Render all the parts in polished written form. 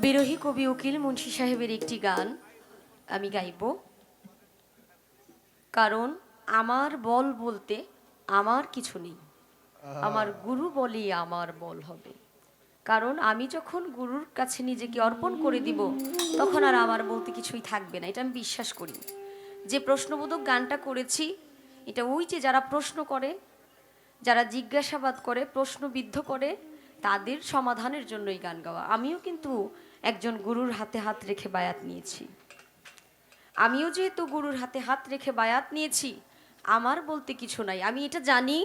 বিরোহী কবি উকিল মুন্সী সাহেবের একটি গান আমি গাইব। কারণ আমার বল বলতে আমার কিছু নেই, আমার গুরু বলেই আমার বল হবে। কারণ আমি যখন গুরুর কাছে নিজেকে অর্পণ করে দিব তখন আর আমার বলতে কিছুই থাকবে না, এটা আমি বিশ্বাস করি। যে প্রশ্নবোধক গানটা করেছি এটা ওই যে যারা প্রশ্ন করে, যারা জিজ্ঞাসাবাদ করে, প্রশ্নবিদ্ধ করে, তাদের সমাধানের জন্য এই গান গাওয়া। আমিও কিন্তু একজন গুরুর হাতে হাত রেখে বায়াত নিয়েছি। আমিও যেহেতু গুরুর হাতে হাত রেখে বায়াত নিয়েছি, আমার বলতে কিছু নাই। আমি এটা জানি,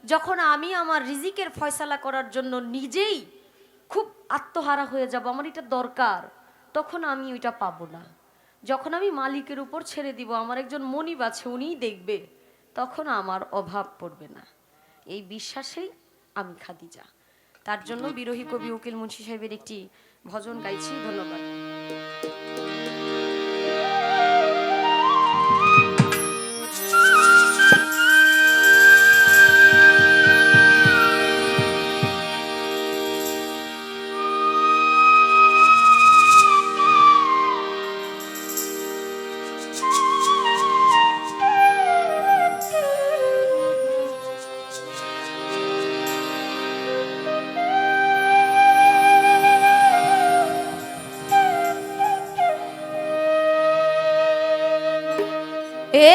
যখন আমি আমার রিজিকের ফয়সালা করার জন্য নিজেই খুব আত্মহারা হয়ে যাব, আমার এটা দরকার, তখন আমি ওইটা পাবো না। যখন আমি মালিকের উপর ছেড়ে দিব, আমার একজন মনিব আছে, উনিই দেখবে, তখন আমার অভাব পড়বে না। এই বিশ্বাসেই আমি খাদিজা। তার জন্য বিরোহী কবি উকিল মুন্সী সাহেবের একটি ভজন গাইছি। ধন্যবাদ।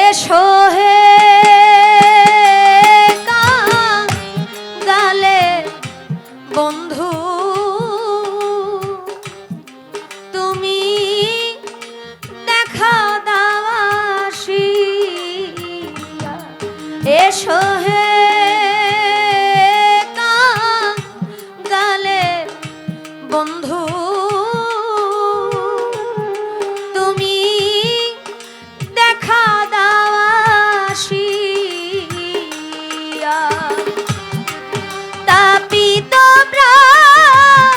এসো হে কাঙালে বন্ধু, তুমি দেখা দাও আসিয়া। এসো হে কাঙালে বন্ধু, তুমি দেখা দাও আসিয়া। তাপিত প্রাণ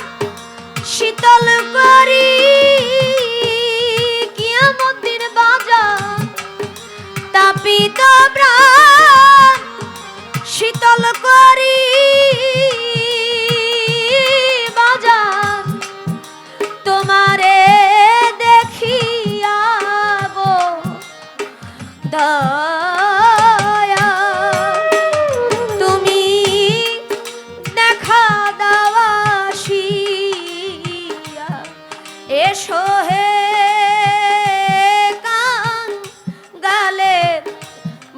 শীতল করি কিয়ামত দিন বাজার। তাপিত প্রাণ শীতল করি বাজার, তোমারে দেখিয়া গো দয়া, তুমি দেখা দাও আসিয়া। এসো হে কাঙালে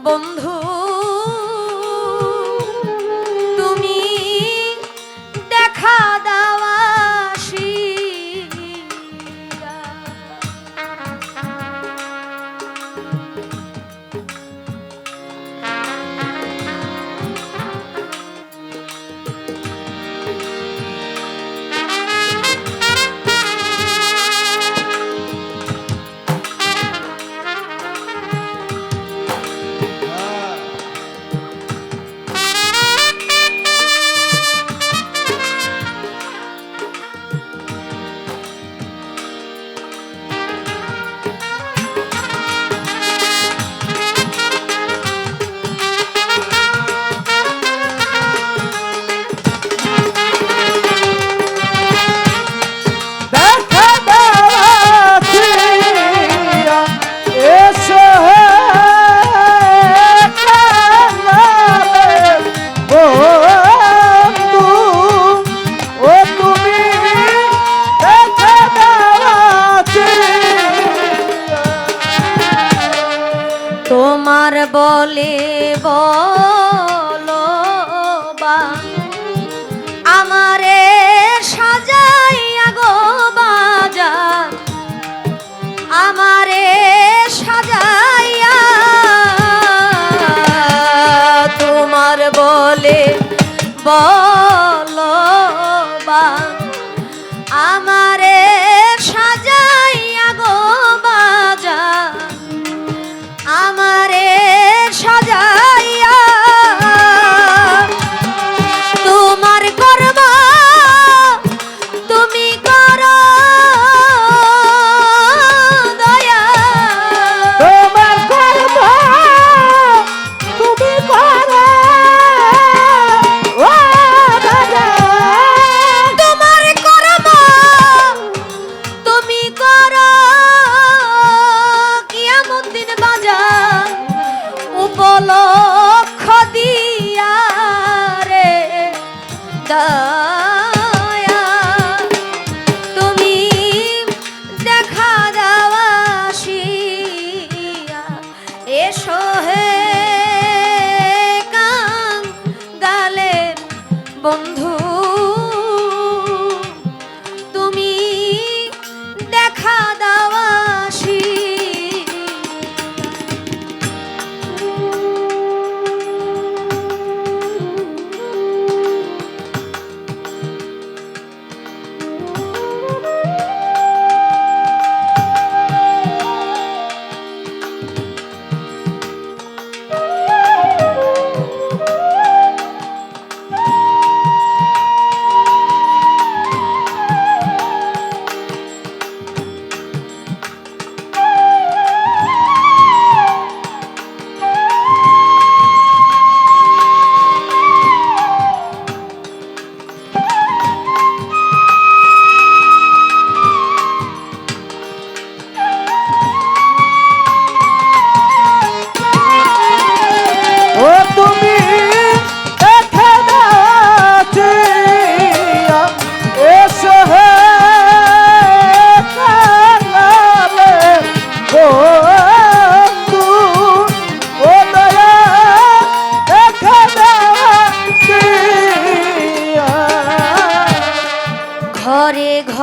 বন্ধু, তুমি দেখা দাও আসিয়া।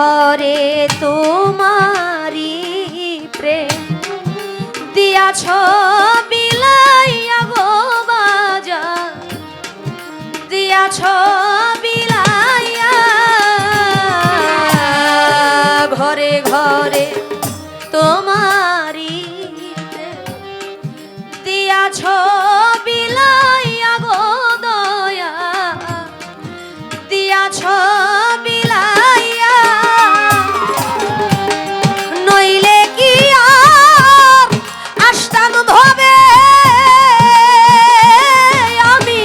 ঘরে তোমারি প্রেম দিয়াছ বিলাইয়া গো বাজার দিয়াছ বিলাইয়া ঘরে ঘরে তোমারি প্রেম দিয়াছ বিলাইয়া গো দয়া দিয়াছ বিলাইয়া নইলে কি আর আসতাম ভবে আমি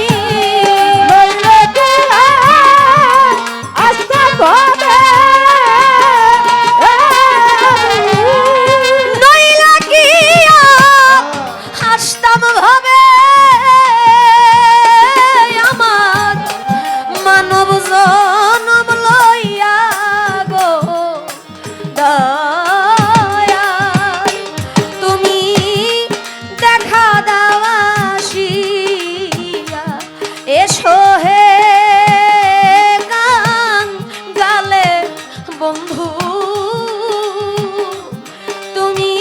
নইলে কি আর আসতাম ভবে নইলে কি আর আসতাম ভবে আমার মানব জনম লইয়া গো দয়া তুমি দেখা দাওয়াসিয়া এসো হে গালে বন্ধু তুমি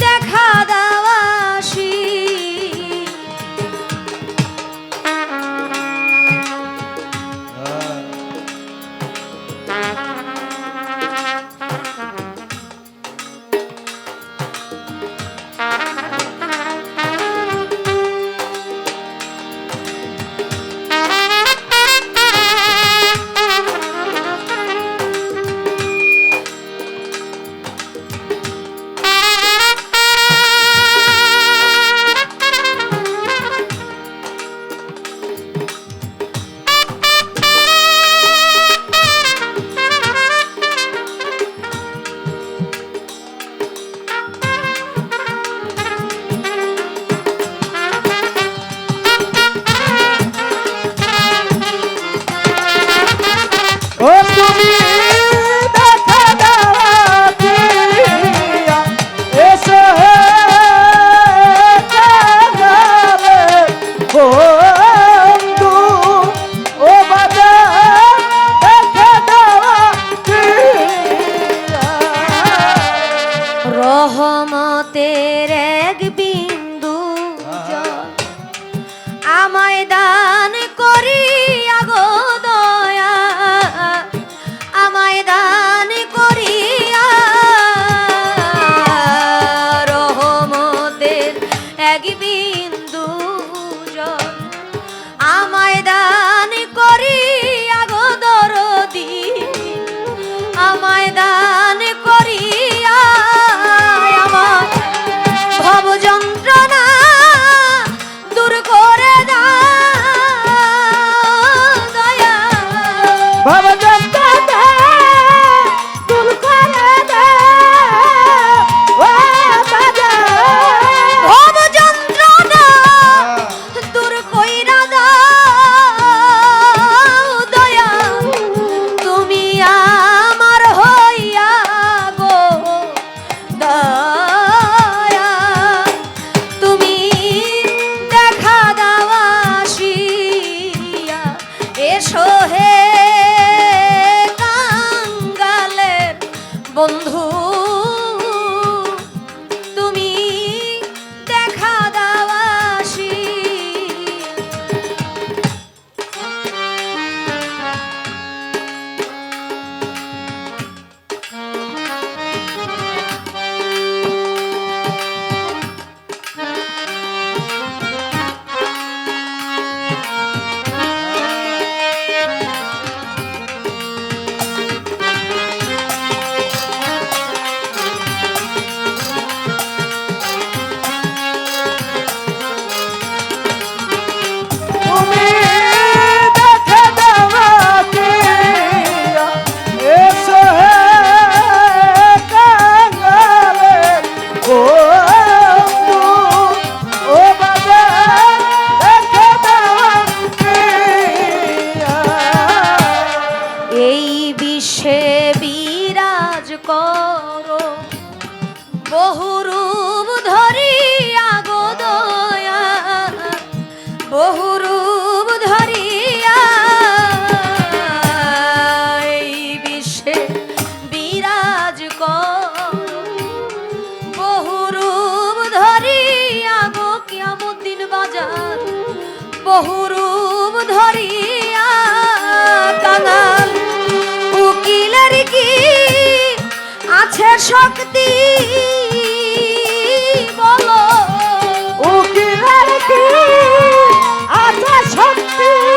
দেখা দাওয়াসি ও তুমি দেখা দাওয়াতিয়া এসো হে কাঙালে বন্ধু ও বাজার দেখা দাওয়াতিয়া রহমতের এক বিন্দু জল আমায় দান করিয়া গো দয়া আমায় দান করিয়া রহমতের এক বিন্দু জল আমায় দান করিয়া গো দরদি আমায় দান করিয়া আমার ভব যন্ত্রণা দূর করে দাও দয়া বাবা জগতে দূর করে দে ও বাজার ভব যন্ত্রণা দূর কইরা দাও দয়া তুমি আমার হইয়া গো দয়া তুমি দেখা দাওয়াসিয়া এসো হে কাঙ্গালের বন্ধু তুমি দেখা দাওয়াসিয়া তুমি দেখা দাওয়াতিয়া এসো হে কাঙালে বন্ধু ও বাজার দেখা দাওয়াতিয়া এই বিশ্বে বিরাজ করো বহুরূপ ধরিয়া গো দয়া বহুরূপ ধরিয়া এই বিশ্বে বিরাজ কর বহুরূপ ধরিয়া গো কিয়ামত দিন বাজার বহুরূপ ধরিয়া কাঙাল উকিলের কি আছে শক্তি বলো উকিলের কি আছে শক্তি